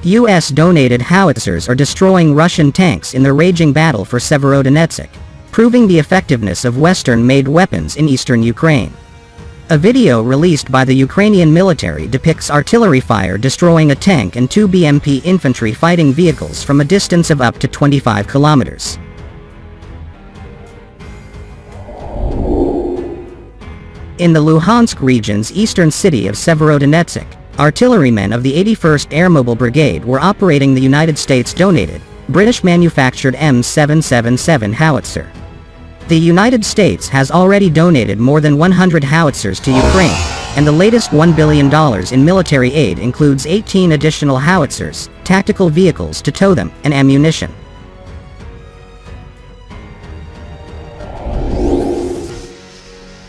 U.S. donated howitzers are destroying Russian tanks in the raging battle for Severodonetsk, proving the effectiveness of Western-made weapons in eastern Ukraine. A video released by the Ukrainian military depicts artillery fire destroying a tank and 2 BMP infantry fighting vehicles from a distance of up to 25 kilometers. In the Luhansk region's eastern city of Severodonetsk, artillerymen of the 81st Airmobile Brigade were operating the United States-donated, British-manufactured M777 howitzer. The United States has already donated more than 100 howitzers to Ukraine, and the latest $1 billion in military aid includes 18 additional howitzers, tactical vehicles to tow them, and ammunition.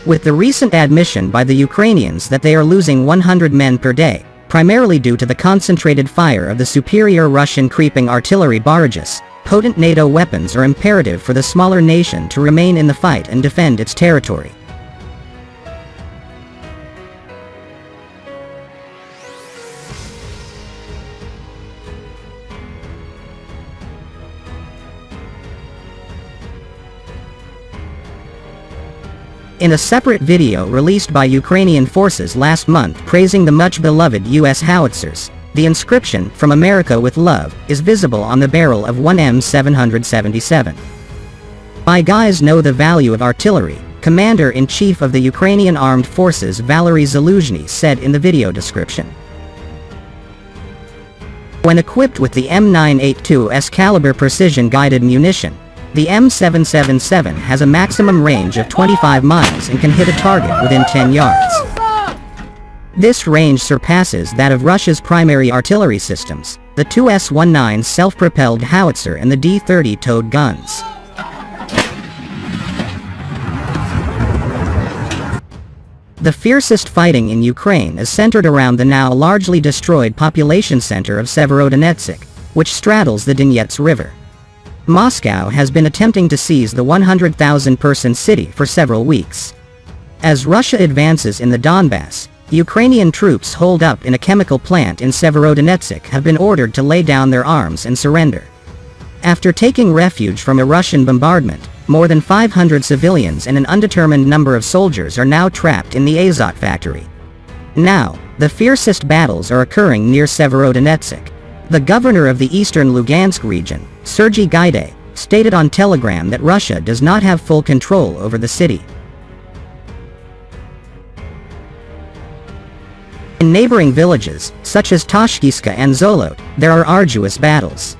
With the recent admission by the Ukrainians that they are losing 100 men per day, primarily due to the concentrated fire of the superior Russian creeping artillery barrages, potent NATO weapons are imperative for the smaller nation to remain in the fight and defend its territory. In a separate video released by Ukrainian forces last month praising the much-beloved U.S. howitzers, the inscription, "From America with Love," is visible on the barrel of one M777. "My guys know the value of artillery," Commander-in-Chief of the Ukrainian Armed Forces Valery Zaluzhny said in the video description. When equipped with the M982's caliber precision-guided munition, the M777 has a maximum range of 25 miles and can hit a target within 10 yards. This range surpasses that of Russia's primary artillery systems, the 2S-19 self-propelled howitzer and the D-30 towed guns. The fiercest fighting in Ukraine is centered around the now largely destroyed population center of Severodonetsk, which straddles the Donets River. Moscow has been attempting to seize the 100,000-person city for several weeks. As Russia advances in the Donbas, Ukrainian troops holed up in a chemical plant in Severodonetsk have been ordered to lay down their arms and surrender. After taking refuge from a Russian bombardment, more than 500 civilians and an undetermined number of soldiers are now trapped in the Azot factory. Now, the fiercest battles are occurring near Severodonetsk. The governor of the eastern Lugansk region, Sergei Gaidai, stated on Telegram that Russia does not have full control over the city. In neighboring villages, such as Tashkiska and Zolot, there are arduous battles.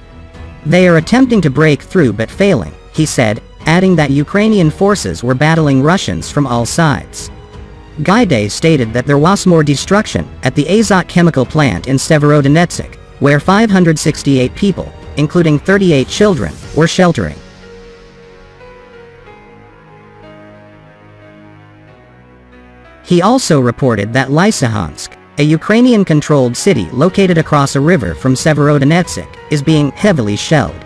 They are attempting to break through but failing, he said, adding that Ukrainian forces were battling Russians from all sides. Gaidai stated that there was more destruction at the Azot chemical plant in Severodonetsk, where 568 people, including 38 children, were sheltering. He also reported that Lysychansk, a Ukrainian-controlled city located across a river from Severodonetsk, is being heavily shelled.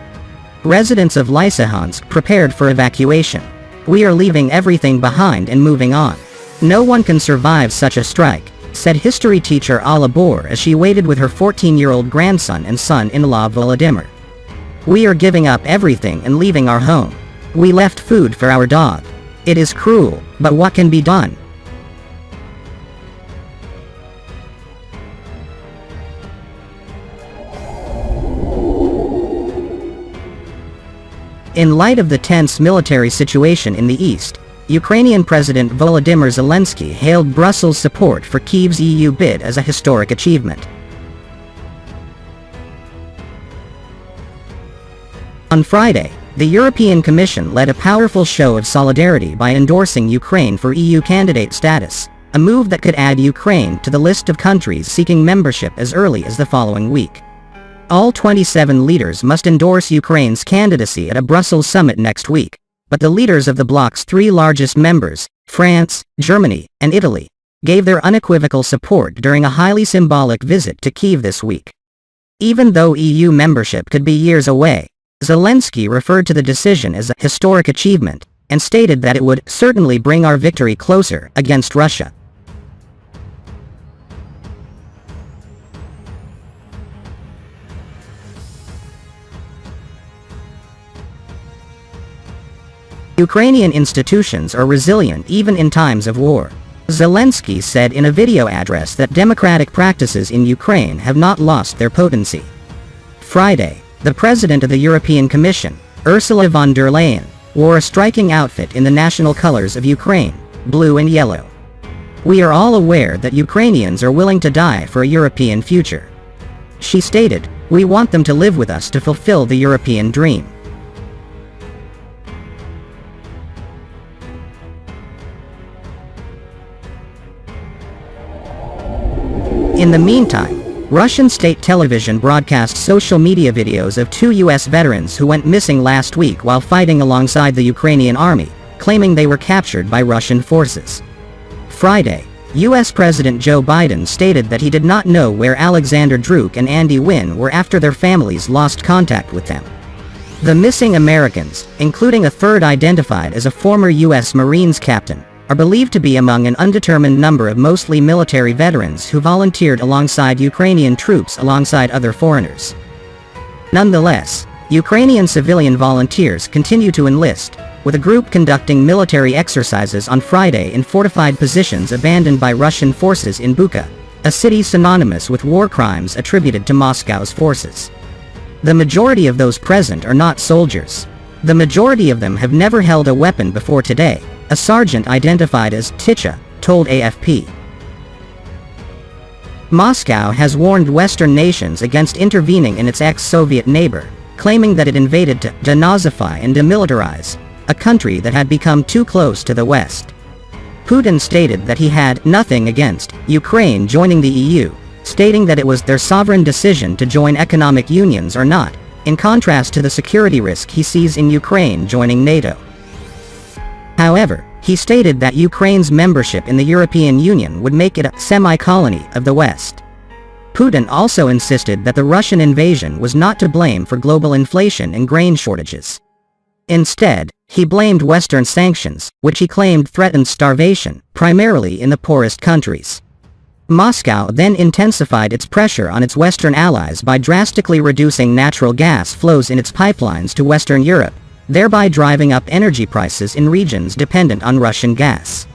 Residents of Lysychansk prepared for evacuation. "We are leaving everything behind and moving on. No one can survive such a strike," said history teacher Alla Bor as she waited with her 14-year-old grandson and son-in-law Volodymyr. "We are giving up everything and leaving our home. We left food for our dog. It is cruel, but what can be done?" In light of the tense military situation in the east, Ukrainian President Volodymyr Zelensky hailed Brussels' support for Kyiv's EU bid as a historic achievement. On Friday, the European Commission led a powerful show of solidarity by endorsing Ukraine for EU candidate status, a move that could add Ukraine to the list of countries seeking membership as early as the following week. All 27 leaders must endorse Ukraine's candidacy at a Brussels summit next week, but the leaders of the bloc's three largest members, France, Germany, and Italy, gave their unequivocal support during a highly symbolic visit to Kyiv this week. Even though EU membership could be years away, Zelensky referred to the decision as a historic achievement, and stated that it would certainly bring our victory closer against Russia. Ukrainian institutions are resilient even in times of war. Zelensky said in a video address that democratic practices in Ukraine have not lost their potency. Friday, the president of the European Commission, Ursula von der Leyen, wore a striking outfit in the national colors of Ukraine, blue and yellow. "We are all aware that Ukrainians are willing to die for a European future," she stated. "We want them to live with us to fulfill the European dream." In the meantime, Russian state television broadcast social media videos of two U.S. veterans who went missing last week while fighting alongside the Ukrainian army, claiming they were captured by Russian forces. Friday, U.S. President Joe Biden stated that he did not know where Alexander Druk and Andy Wynn were after their families lost contact with them. The missing Americans, including a third identified as a former U.S. Marines captain, are believed to be among an undetermined number of mostly military veterans who volunteered alongside Ukrainian troops alongside other foreigners. Nonetheless, Ukrainian civilian volunteers continue to enlist, with a group conducting military exercises on Friday in fortified positions abandoned by Russian forces in Bucha, a city synonymous with war crimes attributed to Moscow's forces. The majority of those present are not soldiers. The majority of them have never held a weapon before today, a sergeant identified as Ticha told AFP. Moscow has warned Western nations against intervening in its ex-Soviet neighbor, claiming that it invaded to denazify and demilitarize a country that had become too close to the West. Putin stated that he had nothing against Ukraine joining the EU, stating that it was their sovereign decision to join economic unions or not, in contrast to the security risk he sees in Ukraine joining NATO. However, he stated that Ukraine's membership in the European Union would make it a semi-colony of the West. Putin also insisted that the Russian invasion was not to blame for global inflation and grain shortages. Instead, he blamed Western sanctions, which he claimed threatened starvation, primarily in the poorest countries. Moscow then intensified its pressure on its Western allies by drastically reducing natural gas flows in its pipelines to Western Europe, thereby driving up energy prices in regions dependent on Russian gas.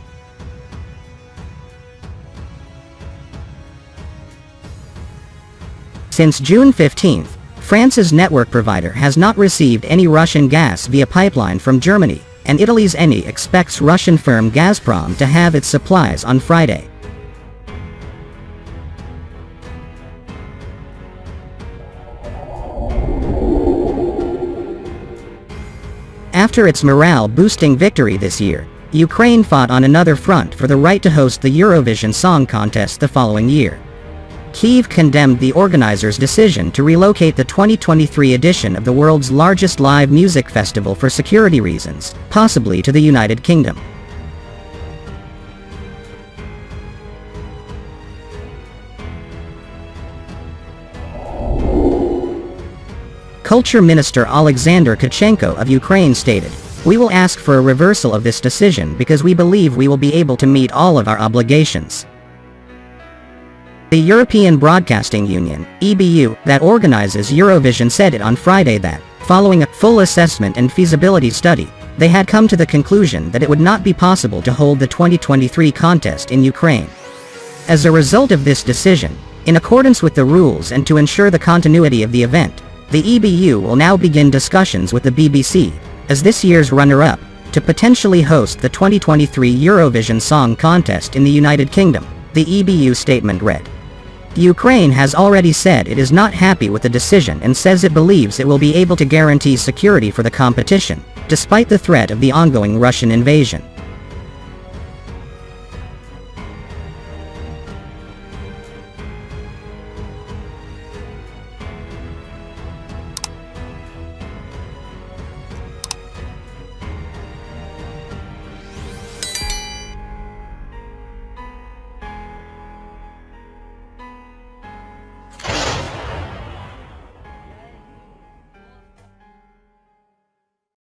Since June 15, France's network provider has not received any Russian gas via pipeline from Germany, and Italy's Eni expects Russian firm Gazprom to have its supplies on Friday. After its morale-boosting victory this year, Ukraine fought on another front for the right to host the Eurovision Song Contest the following year. Kyiv condemned the organizers' decision to relocate the 2023 edition of the world's largest live music festival for security reasons, possibly to the United Kingdom. Culture Minister Alexander Tkachenko of Ukraine stated, "We will ask for a reversal of this decision because we believe we will be able to meet all of our obligations." The European Broadcasting Union, EBU, that organizes Eurovision said it on Friday that, following a full assessment and feasibility study, they had come to the conclusion that it would not be possible to hold the 2023 contest in Ukraine. As a result of this decision, in accordance with the rules and to ensure the continuity of the event, the EBU will now begin discussions with the BBC, as this year's runner-up, to potentially host the 2023 Eurovision Song Contest in the United Kingdom, the EBU statement read. Ukraine has already said it is not happy with the decision and says it believes it will be able to guarantee security for the competition, despite the threat of the ongoing Russian invasion.